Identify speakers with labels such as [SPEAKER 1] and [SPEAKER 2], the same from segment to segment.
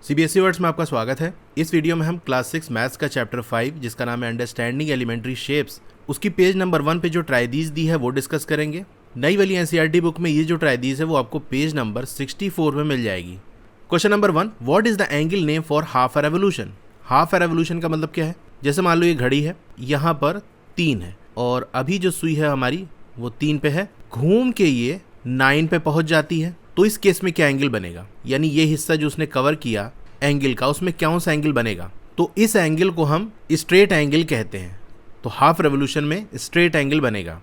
[SPEAKER 1] CBSE words में आपका स्वागत है। इस वीडियो में हम क्लास 6 मैथ्स का चैप्टर 5 जिसका नाम है अंडरस्टैंडिंग एलिमेंट्री शेप्स, उसकी पेज नंबर 1 पे जो ट्राइदीज दी है वो डिस्कस करेंगे। नई वाली एनसीईआरटी बुक में ये जो ट्राइदीज है वो आपको पेज नंबर 64 में मिल जाएगी। Question number 1, what is the angle name for half a revolution. Half a revolution का मतलब क्या है? जैसे मान लो ये घड़ी है, यहाँ पर 3 है और अभी जो सुई है हमारी वो 3 पे है, घूम के ये 9 पे पहुंच जाती है। तो इस केस में क्या एंगल बनेगा, यानी ये हिस्सा जो उसने कवर किया एंगल का, उसमें कौन सा एंगल बनेगा? तो इस एंगल को हम स्ट्रेट एंगल कहते हैं। तो हाफ रेवोल्यूशन में स्ट्रेट एंगल बनेगा।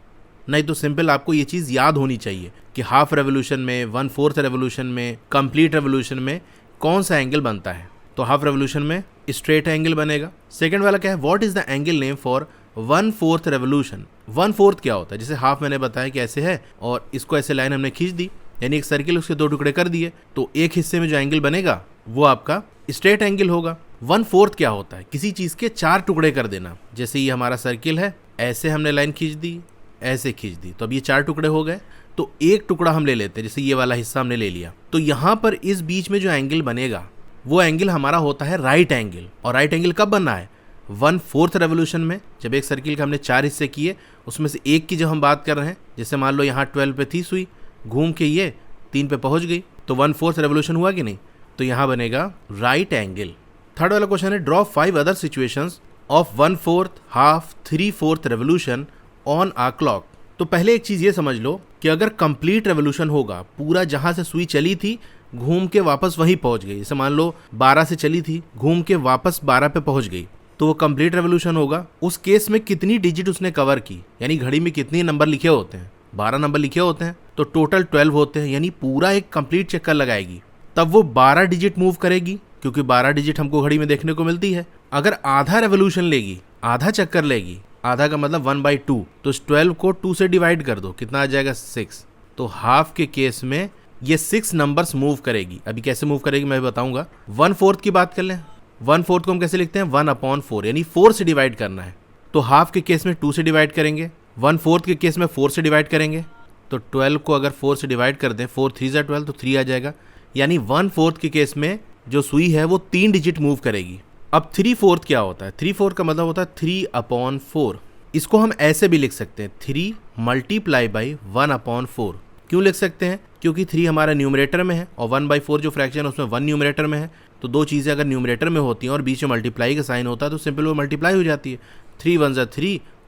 [SPEAKER 1] नहीं तो सिंपल आपको ये चीज़ याद होनी चाहिए कि हाफ रेवोल्यूशन में, 1/4 रेवोल्यूशन में, कंप्लीट रेवोल्यूशन में कौन सा एंगल बनता है। तो हाफ रेवोल्यूशन में स्ट्रेट एंगल बनेगा। सेकेंड वाला क्या है? What is the angle name for 1/4 revolution. 1/4 क्या होता है? जैसे हाफ मैंने बताया कि ऐसे है और इसको ऐसे लाइन हमने खींच दी, यानी एक सर्किल उसके 2 टुकड़े कर दिए, तो एक हिस्से में जो एंगल बनेगा वो आपका स्ट्रेट एंगल होगा। 1/4 क्या होता है? किसी चीज़ के 4 टुकड़े कर देना। जैसे ये हमारा सर्किल है, ऐसे हमने लाइन खींच दी, ऐसे खींच दी, तो अब ये 4 टुकड़े हो गए। तो एक टुकड़ा हम ले लेते हैं, जैसे ये वाला हिस्सा हमने ले लिया, तो यहाँ पर इस बीच में जो एंगल बनेगा वो एंगल हमारा होता है राइट एंगल। और राइट एंगल कब बनना है? 1/4 रेवोल्यूशन में, जब एक सर्किल के हमने 4 हिस्से किए, उसमें से एक की जब हम बात कर रहे हैं, जैसे मान लो यहाँ 12 पे थी सुई, घूम के ये 3 पे पहुंच गई, तो 1/4 रेवोल्यूशन हुआ कि नहीं? तो यहाँ बनेगा राइट एंगल। थर्ड वाला क्वेश्चन है, draw 5 other situations of 1/4, half, 3/4 revolution on a clock. तो पहले एक चीज़ ये समझ लो कि अगर कंप्लीट रेवोल्यूशन होगा, पूरा जहाँ से सुई चली थी घूम के वापस वहीं पहुँच गई, जैसे मान लो 12 से चली थी, घूम के वापस 12 पे पहुँच गई, तो वो कंप्लीट रेवोल्यूशन होगा। उस केस में कितनी डिजिट उसने कवर की, यानी घड़ी में कितने नंबर लिखे होते हैं? 12 नंबर लिखे होते हैं, तो टोटल 12 होते हैं, यानी पूरा एक कंप्लीट चक्कर लगाएगी, तब वो 12 डिजिट मूव करेगी, क्योंकि 12 डिजिट हमको घड़ी में देखने को मिलती है। अगर आधा रेवोल्यूशन लेगी, आधा चक्कर लेगी, आधा का मतलब 1/2, तो इस 12 को 2 से डिवाइड कर दो, कितना आ जाएगा? 6। तो हाफ के केस में ये 6 नंबर्स मूव करेगी। अभी कैसे मूव करेगी मैं बताऊंगा। 1/4 की बात कर लें, 1/4 को हम कैसे लिखते हैं? 1/4, यानी 4 से डिवाइड करना है। तो हाफ के केस में 2 से डिवाइड करेंगे, 1/4 के केस में 4 से डिवाइड करेंगे। तो 12 को अगर 4 से डिवाइड कर दें, 4 3 = 12, तो 3 आ जाएगा। यानी 1/4 के केस में जो सुई है वो 3 डिजिट मूव करेगी। अब 3/4 क्या होता है? 3/4 का मतलब होता है 3/4। इसको हम ऐसे भी लिख सकते हैं, 3 × 1/4। क्यों लिख सकते हैं? क्योंकि 3 हमारा न्यूमरेटर में है और 1/4 जो फ्रैक्शन है उसमें 1 न्यूमरेटर में है। तो दो चीज़ें अगर न्यूमरेटर में होती हैं और बीच में मल्टीप्लाई का साइन होता है तो सिंपल वो मल्टीप्लाई हो जाती है। 3 1 =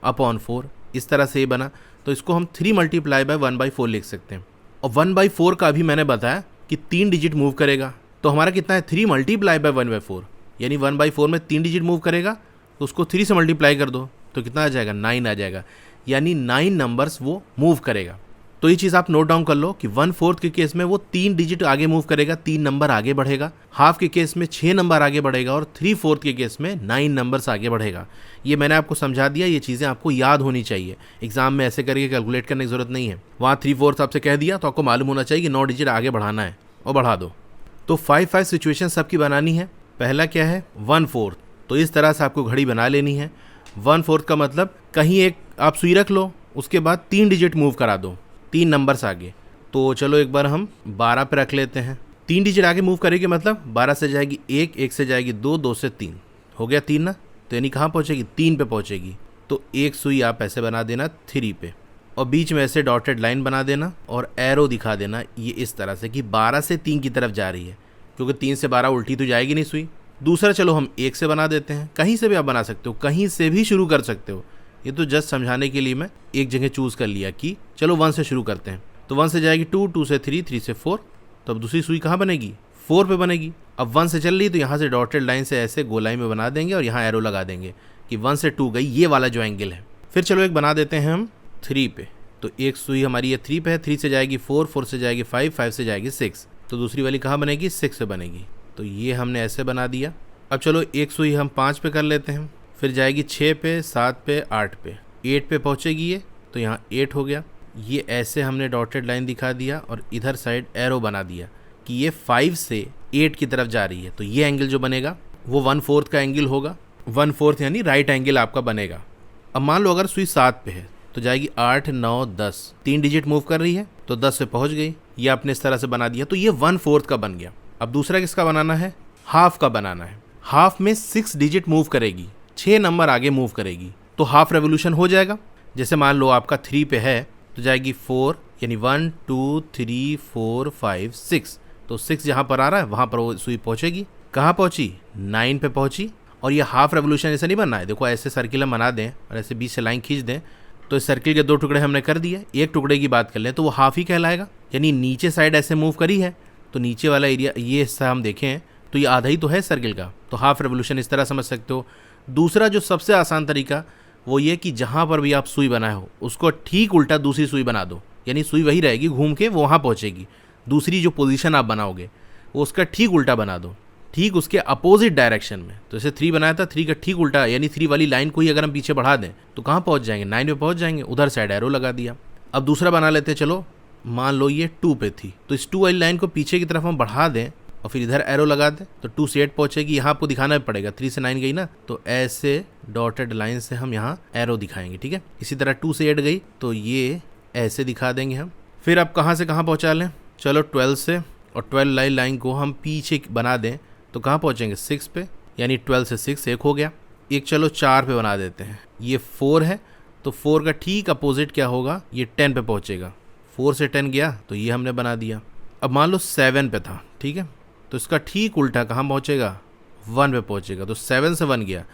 [SPEAKER 1] 3/4, इस तरह से ये बना। तो इसको हम 3 × 1/4 लिख सकते हैं। और 1/4 का अभी मैंने बताया कि 3 डिजिट मूव करेगा, तो हमारा कितना है? 3 × 1/4, यानी 1/4 में 3 डिजिट मूव करेगा, तो उसको 3 से मल्टीप्लाई कर दो, तो कितना आ जाएगा? 9 आ जाएगा, यानी 9 नंबर्स वो मूव करेगा। तो ये चीज़ आप नोट डाउन कर लो कि 1/4 के केस में वो 3 डिजिट आगे मूव करेगा, 3 नंबर आगे बढ़ेगा। हाफ के केस में 6 नंबर आगे बढ़ेगा और 3/4 के केस में 9 नंबर्स आगे बढ़ेगा। ये मैंने आपको समझा दिया, ये चीज़ें आपको याद होनी चाहिए। एग्जाम में ऐसे करके कैलकुलेट करने की जरूरत नहीं है। वहाँ 3/4 आपसे कह दिया तो आपको मालूम होना चाहिए कि 9 डिजिट आगे बढ़ाना है और बढ़ा दो। तो 5 सिचुएशन सबकी बनानी है। पहला क्या है? 1/4। तो इस तरह से आपको घड़ी बना लेनी है। 1/4 का मतलब कहीं एक आप सुई रख लो, उसके बाद 3 डिजिट मूव करा दो, 3 नंबर्स आगे। तो चलो एक बार हम 12 पे रख लेते हैं। 3 डिजिट आगे मूव करेगी, मतलब 12 से जाएगी 1, 1 से जाएगी 2, 2 से 3, हो गया 3 ना। तो यानी कहाँ पहुँचेगी? 3 पे पहुँचेगी। तो एक सुई आप ऐसे बना देना 3 पे और बीच में ऐसे डॉटेड लाइन बना देना और एरो दिखा देना ये इस तरह से कि 12 से 3 की तरफ जा रही है, क्योंकि 3 से 12 उल्टी तो जाएगी नहीं सुई। दूसरा चलो हम 1 से बना देते हैं। कहीं से भी आप बना सकते हो, कहीं से भी शुरू कर सकते हो। ये तो जस्ट समझाने के लिए मैं एक जगह चूज़ कर लिया कि चलो 1 से शुरू करते हैं। तो 1 से जाएगी 2, 2 से 3, 3 से 4, तो अब दूसरी सुई कहाँ बनेगी? 4 पे बनेगी। अब 1 से चल रही तो यहाँ से डॉटेड लाइन से ऐसे गोलाई में बना देंगे और यहाँ एरो लगा देंगे कि 1 से 2 गई, ये वाला जो एंगल है। फिर चलो एक बना देते हैं हम 3 पे। तो एक सुई हमारी ये 3 पे है, 3 से जाएगी 4, 4 से जाएगी 5, 5 से जाएगी 6, तो दूसरी वाली कहाँ बनेगी? 6 पे बनेगी। तो ये हमने ऐसे बना दिया। अब चलो एक सुई हम 5 पे कर लेते हैं, फिर जाएगी 6 पे, 7 पे, 8 पे, 8 पे पहुँचेगी ये, तो यहाँ 8 हो गया। ये ऐसे हमने डॉटेड लाइन दिखा दिया और इधर साइड एरो बना दिया कि ये 5 से 8 की तरफ जा रही है। तो ये एंगल जो बनेगा वो 1/4 का एंगल होगा। 1/4 यानी राइट एंगल आपका बनेगा। अब मान लो अगर सुई 7 पे है तो जाएगी 8, 9, 10, 3 डिजिट मूव कर रही है तो 10 से पहुँच गई। ये आपने इस तरह से बना दिया, तो ये 1/4 का बन गया। अब दूसरा किसका बनाना है? हाफ का बनाना है। हाफ में 6 डिजिट मूव करेगी, 6 नंबर आगे मूव करेगी, तो हाफ रेवोल्यूशन हो जाएगा। जैसे मान लो आपका 3 पे है तो जाएगी 4, यानी 1 2 3 4 5 6, तो 6 जहाँ पर आ रहा है वहाँ पर वो सुई पहुँचेगी। कहाँ पहुँची? 9 पे पहुँची। और ये हाफ रेवोल्यूशन ऐसे नहीं बनना है, देखो ऐसे सर्किल हम बना दें और ऐसे बीच से लाइन खींच दें, तो इस सर्किल के 2 टुकड़े हमने कर दिए, एक टुकड़े की बात कर लें तो वो हाफ ही कहलाएगा। यानी नीचे साइड ऐसे मूव करी है तो नीचे वाला एरिया, ये हिस्सा हम देखें तो ये आधा ही तो है सर्किल का, तो हाफ रेवोल्यूशन इस तरह समझ सकते हो। दूसरा जो सबसे आसान तरीका वो ये कि जहाँ पर भी आप सुई बनाए हो उसको ठीक उल्टा दूसरी सुई बना दो, यानी सुई वही रहेगी, घूम के वो वहाँ पहुँचेगी। दूसरी जो पोजीशन आप बनाओगे वो उसका ठीक उल्टा बना दो, ठीक उसके अपोजिट डायरेक्शन में। तो जैसे 3 बनाया था, 3 का ठीक उल्टा, यानी 3 वाली लाइन को ही अगर हम पीछे बढ़ा दें तो कहाँ पहुँच जाएंगे? 9 पे पहुँच जाएंगे। उधर साइड एरो लगा दिया। अब दूसरा बना लेते हैं, चलो मान लो ये 2 पे थी, तो इस 2 वाली लाइन को पीछे की तरफ हम बढ़ा दें और फिर इधर एरो लगा दें तो 2 से 8 पहुँचेगी। यहाँ आपको दिखाना पड़ेगा, 3 से 9 गई ना, तो ऐसे डॉटेड लाइन से हम यहाँ एरो दिखाएंगे, ठीक है। इसी तरह 2 से 8 गई तो ये ऐसे दिखा देंगे हम। फिर अब कहाँ से कहाँ पहुँचा लें? चलो 12 से, और 12 लाइन को हम पीछे बना दें तो कहाँ पहुँचेंगे? 6 पे, यानी 12 से 6 एक हो गया। एक चलो 4 पे बना देते हैं, ये 4 है तो 4 का ठीक अपोजिट क्या होगा? ये 10 पे पहुँचेगा। 4 से 10 गया तो ये हमने बना दिया। अब मान लो 7 पे था, ठीक है, तो इसका ठीक उल्टा कहाँ पहुँचेगा? 1 पे पहुँचेगा। तो 7 से 1 गया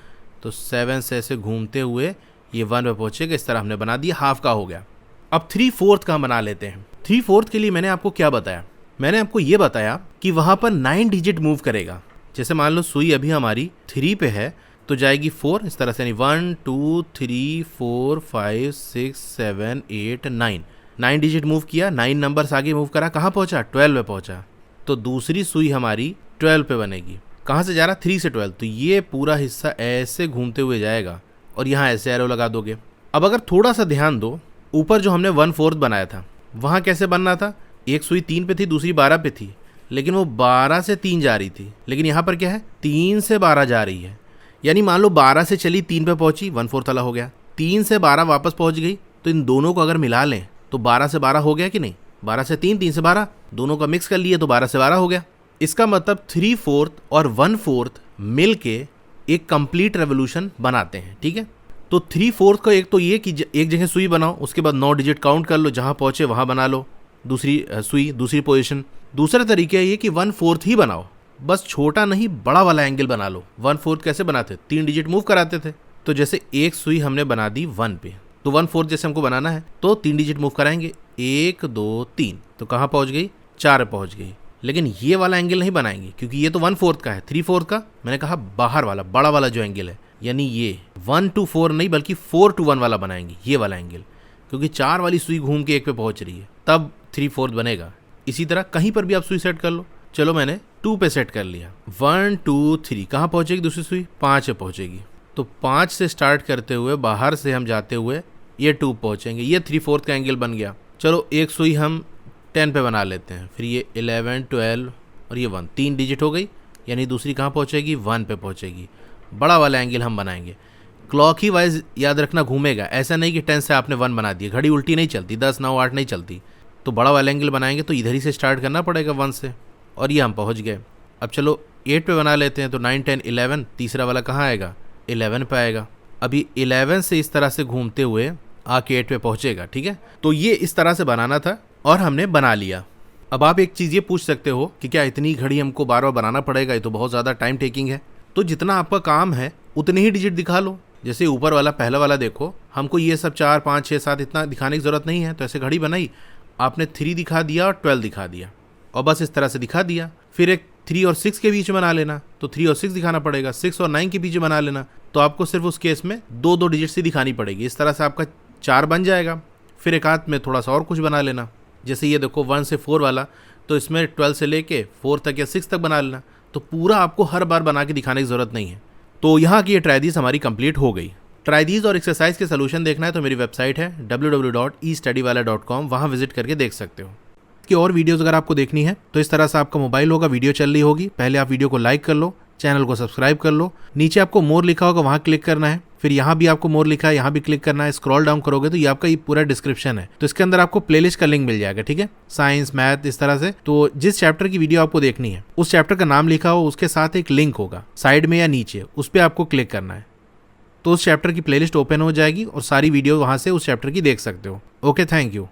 [SPEAKER 1] तो 7 से ऐसे घूमते हुए ये 1 पे पहुँचेगा। इस तरह हमने बना दिया, हाफ का हो गया। अब 3/4 का बना लेते हैं। 3/4 के लिए मैंने आपको क्या बताया? मैंने आपको ये बताया कि वहाँ पर 9 डिजिट मूव करेगा। जैसे मान लो सुई अभी हमारी 3 पे है तो जाएगी 4, इस तरह से, यानी 1 2 3 4 5 6 7 8 9, 9 डिजिट मूव किया, 9 नंबर्स आगे मूव करा, कहाँ पहुँचा? 12 पे पहुँचा। तो दूसरी सुई हमारी 12 पे बनेगी। कहाँ से जा रहा? 3 से 12, तो ये पूरा हिस्सा ऐसे घूमते हुए जाएगा और यहाँ ऐसे एरो लगा दोगे। अब अगर थोड़ा सा ध्यान दो, ऊपर जो हमने 1/4 बनाया था वहाँ कैसे बनना था? एक सुई 3 पे थी, दूसरी 12 पे थी, लेकिन वो 12 से 3 जा रही थी, लेकिन यहाँ पर क्या है? 3 से 12 जा रही है। यानी मान लो 12 से चली 3 पे पहुंची, 1/4 वाला हो गया, 3 से 12 वापस पहुंच गई, तो इन दोनों को अगर मिला लें तो 12 से 12 हो गया कि नहीं? 12 से 3, 3 से 12, दोनों का मिक्स कर लिए तो 12 से 12 हो गया। इसका मतलब 3/4 और 1/4 मिल के एक कंप्लीट रेवोल्यूशन बनाते हैं, ठीक है। तो 3/4 का एक तो ये कि एक जगह सुई बनाओ, उसके बाद 9 डिजिट काउंट कर लो, जहाँ पहुँचे वहाँ बना लो दूसरी सुई, दूसरी पोजीशन। दूसरा तरीका ये कि 1/4 ही बनाओ, बस छोटा नहीं बड़ा वाला एंगल बना लो। 1/4 कैसे बनाते? 3 डिजिट मूव कराते थे। तो जैसे एक सुई हमने बना दी 1 पे, तो 1/4 जैसे हमको बनाना है तो 3 डिजिट मूव कराएंगे, 1 2 3, तो कहाँ पहुँच गई? 4 पे पहुँच गई। लेकिन ये वाला एंगल नहीं बनाएंगे क्योंकि ये तो 1/4 का है। 3/4 का मैंने कहा बाहर वाला बड़ा वाला जो एंगल है, यानी ये 1 to 4 नहीं बल्कि 4 to 1 वाला बनाएंगे, ये वाला एंगल, क्योंकि 4 वाली सुई घूम के 1 पे पहुँच रही है, तब 3/4 बनेगा। इसी तरह कहीं पर भी आप सुई सेट कर लो। चलो मैंने 2 पे सेट कर लिया, 1 2 3, कहाँ पहुँचेगी दूसरी सुई? 5 पे पहुँचेगी। तो 5 से स्टार्ट करते हुए बाहर से हम जाते हुए ये 2 पहुँचेंगे, ये 3/4 का एंगल बन गया। चलो एक सुई हम 10 पे बना लेते हैं, फिर ये 11 12 और ये 1, 3 डिजिट हो गई, यानी दूसरी कहाँ पहुँचेगी? 1 पे पहुँचेगी। बड़ा वाला एंगल हम बनाएंगे, क्लॉक ही वाइज याद रखना घूमेगा, ऐसा नहीं कि 10 से आपने 1 बना दिया, घड़ी उल्टी नहीं चलती, 10 9 8 नहीं चलती। तो बड़ा वाला एंगल बनाएंगे तो इधर ही से स्टार्ट करना पड़ेगा 1 से, और ये हम पहुंच गए। अब चलो 8 पे बना लेते हैं, तो 9 10 11, तीसरा वाला कहाँ आएगा? 11 पे आएगा। अभी 11 से इस तरह से घूमते हुए आके 8 पे पहुंचेगा, ठीक है। तो ये इस तरह से बनाना था और हमने बना लिया। अब आप एक चीज़ ये पूछ सकते हो कि क्या इतनी घड़ी हमको बार बार बनाना पड़ेगा? ये तो बहुत ज़्यादा टाइम टेकिंग है। तो जितना आपका काम है उतने ही डिजिट दिखा लो। जैसे ऊपर वाला पहला वाला देखो, हमको ये सब 4 5 6 7 इतना दिखाने की ज़रूरत नहीं है, तो ऐसे घड़ी बनाई, आपने 3 दिखा दिया और 12 दिखा दिया, और बस इस तरह से दिखा दिया। फिर एक 3 और 6 के बीच में बना लेना, तो 3 और 6 दिखाना पड़ेगा। 6 और 9 के बीच में बना लेना, तो आपको सिर्फ उस केस में 2 डिजिट से दिखानी पड़ेगी। इस तरह से आपका 4 बन जाएगा। फिर एक हाथ में थोड़ा सा और कुछ बना लेना, जैसे ये देखो 1 से 4 वाला, तो इसमें 12 से लेके 4 तक या 6 तक बना लेना। तो पूरा आपको हर बार बना के दिखाने की ज़रूरत नहीं है। तो यहाँ की ये ट्रायदीज हमारी कंप्लीट हो गई। ट्रायदीज और एक्सरसाइज के सोल्यूशन देखना है तो मेरी वेबसाइट है www.estudywala.com, वहाँ विजिट करके देख सकते हो। कि और वीडियोस अगर आपको देखनी है तो इस तरह से आपका मोबाइल होगा, वीडियो चल रही होगी, पहले आप वीडियो को लाइक कर लो, चैनल को सब्सक्राइब कर लो, नीचे आपको मोर लिखा होगा वहाँ क्लिक करना है, फिर यहाँ भी आपको मोर लिखा है, यहाँ भी क्लिक करना है। स्क्रॉल डाउन करोगे तो ये आपका ये पूरा डिस्क्रिप्शन है, तो इसके अंदर आपको प्लेलिस्ट का लिंक मिल जाएगा, ठीक है, साइंस मैथ इस तरह से। तो जिस चैप्टर की वीडियो आपको देखनी है उस चैप्टर का नाम लिखा हो, उसके साथ एक लिंक होगा साइड में या नीचे, उस पर आपको क्लिक करना है, तो उस चैप्टर की प्लेलिस्ट ओपन हो जाएगी और सारी वीडियो वहाँ से उस चैप्टर की देख सकते हो। Okay, thank you.